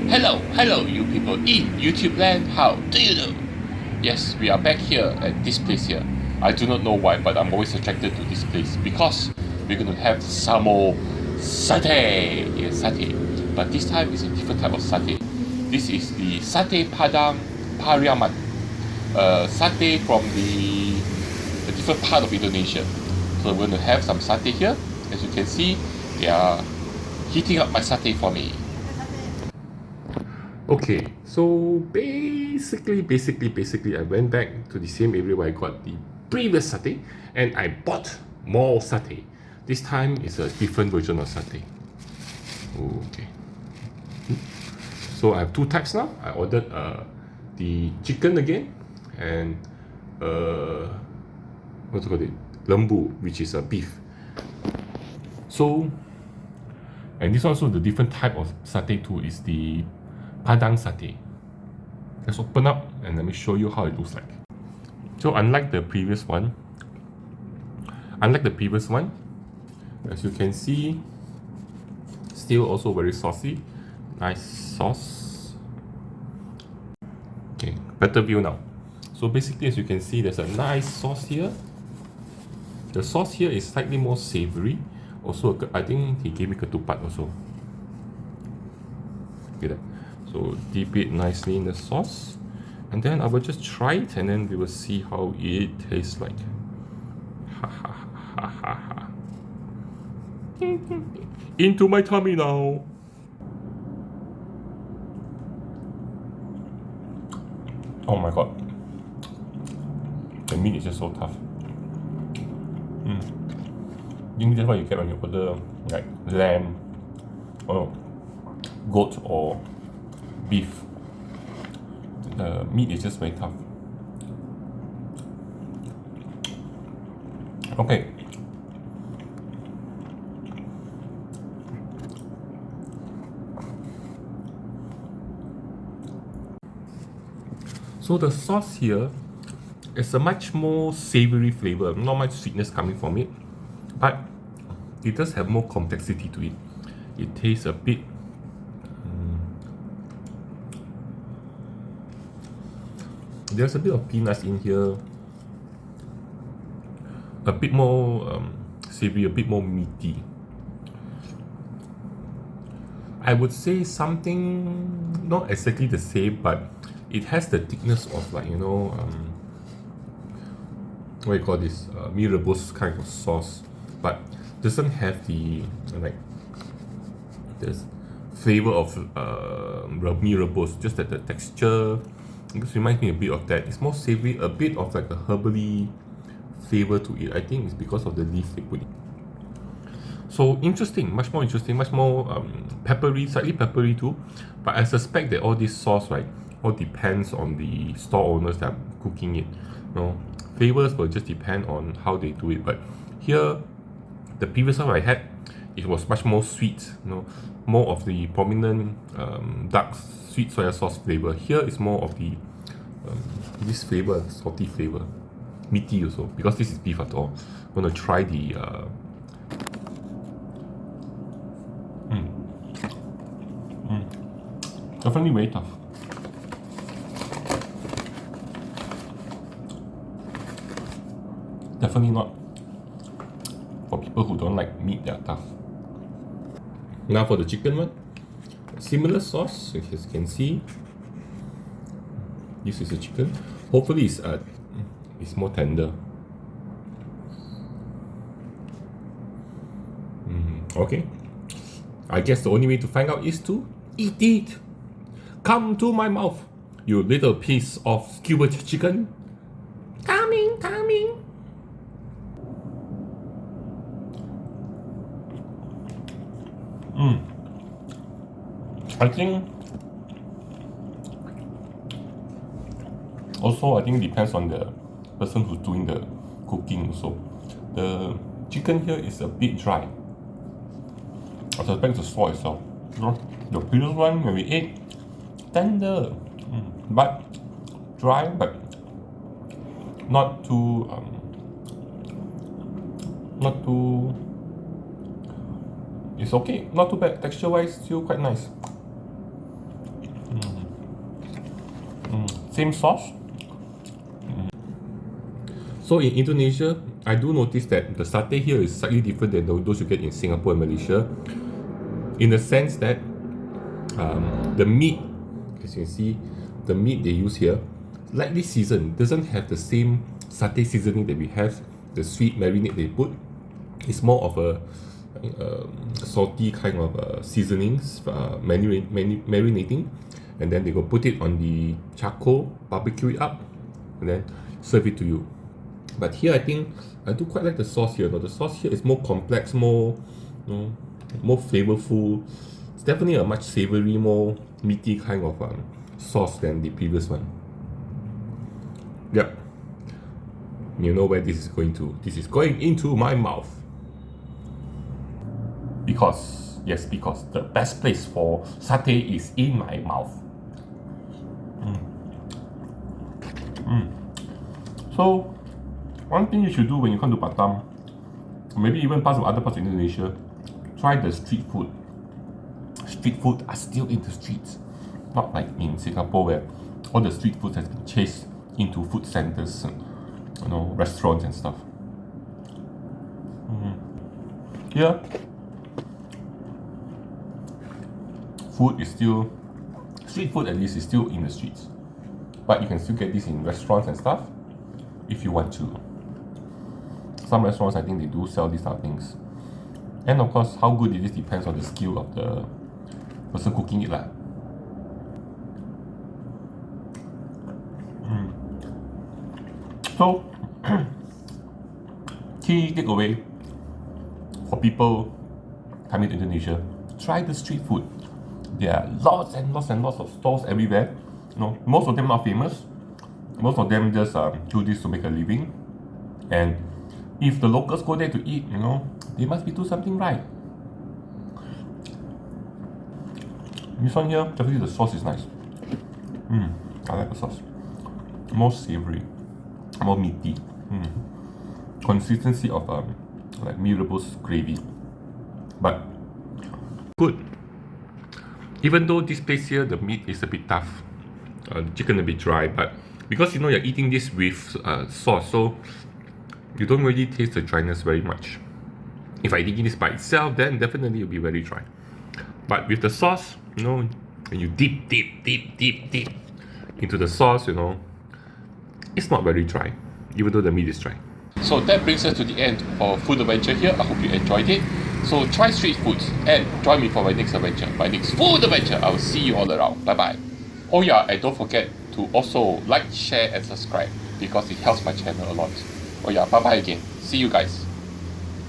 Hello, you people in YouTube land. How do you know? Yes, we are back here at this place here. I do not know why, but I'm always attracted to this place because we're going to have some more satay. Yes, satay. But this time it's a different type of satay. This is the Satay Padang Pariaman. Satay from the different part of Indonesia. So we're going to have some satay here. As you can see, they are heating up my satay for me. Okay, so basically, I went back to the same area where I got the previous satay, and I bought more satay. This time it's a different version of satay. Okay. So I have two types now. I ordered the chicken again, and what's it called? Lembu, which is a beef. So, and this also the different type of satay too is the Padang satay. Let's open up and let me show you how it looks like. So unlike the previous one, as you can see, still also very saucy. Nice sauce. Okay, better view now. So basically, as you can see, there's a nice sauce here. The sauce here is slightly more savoury. Also, I think he gave me ketupat also. Look at that. So dip it nicely in the sauce, and then I will just try it, and then we will see how it tastes like. Ha ha ha ha ha. Into my tummy now. Oh my god, the meat is just so tough. I think that's what you get when you order like lamb or goat or beef. The meat is just very tough. Okay. So the sauce here is a much more savoury flavour, not much sweetness coming from it, but it does have more complexity to it. It tastes a bit there's a bit of peanuts in here, a bit more savoury, a bit more meaty. I would say something not exactly the same, but it has the thickness of, like, you know, what do you call this, rebus kind of sauce, but doesn't have the like this flavor of rebus. Just that the texture, it reminds me a bit of that. It's more savoury, a bit of like a herbally flavour to it. I think it's because of the leaf they put in. So interesting, much more peppery, slightly peppery too. But I suspect that all this sauce, right, all depends on the store owners that are cooking it. You know, flavors will just depend on how they do it. But here, the previous one I had, it was much more sweet. You know, more of the prominent dark sweet soya sauce flavor. Here is more of the this flavor, salty flavor, meaty also, because this is beef after all. I'm gonna try the definitely very tough. Definitely not for people who don't like meat that are tough. Now for the chicken one, similar sauce, as you can see. This is the chicken. Hopefully it's more tender. Okay. I guess the only way to find out is to eat it. Come to my mouth, you little piece of skewered chicken. Coming. I think it depends on the person who's doing the cooking also. The chicken here is a bit dry. I suspect the sauce itself. The previous one when we ate, tender, but dry, but not too it's okay, not too bad. Texture wise, still quite nice. same sauce. So in Indonesia, I do notice that the satay here is slightly different than those you get in Singapore and Malaysia, in the sense that the meat, as you can see, the meat they use here, lightly seasoned, doesn't have the same satay seasoning that we have, the sweet marinade they put. It's more of a salty kind of seasonings, marinating, and then they go put it on the charcoal, barbecue it up, and then serve it to you. But here I think I do quite like the sauce here. The sauce here is more complex, more flavorful. It's definitely a much savoury, more meaty kind of sauce than the previous one. Yep. You know where this is going to. This is going into my mouth. Because the best place for satay is in my mouth. So, one thing you should do when you come to Batam, maybe even parts of other parts of Indonesia, try the street food. Street food are still in the streets, not like in Singapore where all the street food has been chased into food centers, restaurants and stuff. Here, street food at least is still in the streets, but you can still get this in restaurants and stuff if you want to. Some restaurants, I think they do sell these type of things, and of course how good it is depends on the skill of the person cooking it lah. So key takeaway for people coming to Indonesia, try the street food. There are lots and lots and lots of stalls everywhere. Most of them not famous. Most of them just do this to make a living. And if the locals go there to eat, they must be doing something right. This one here, definitely the sauce is nice. I like the sauce. More savoury, more meaty. Consistency of like mee rebus gravy, but good. Even though this place here, the meat is a bit tough, the chicken a bit dry, but because you're eating this with sauce, so you don't really taste the dryness very much. If I'm eating this by itself, then definitely it'll be very dry. But with the sauce, when you dip into the sauce, it's not very dry, even though the meat is dry. So that brings us to the end of food adventure here. I hope you enjoyed it. So try street foods and join me for my next adventure, my next food adventure. I will see you all around. Bye bye. Oh yeah, and don't forget to also like, share and subscribe because it helps my channel a lot. Oh yeah, bye bye again. See you guys.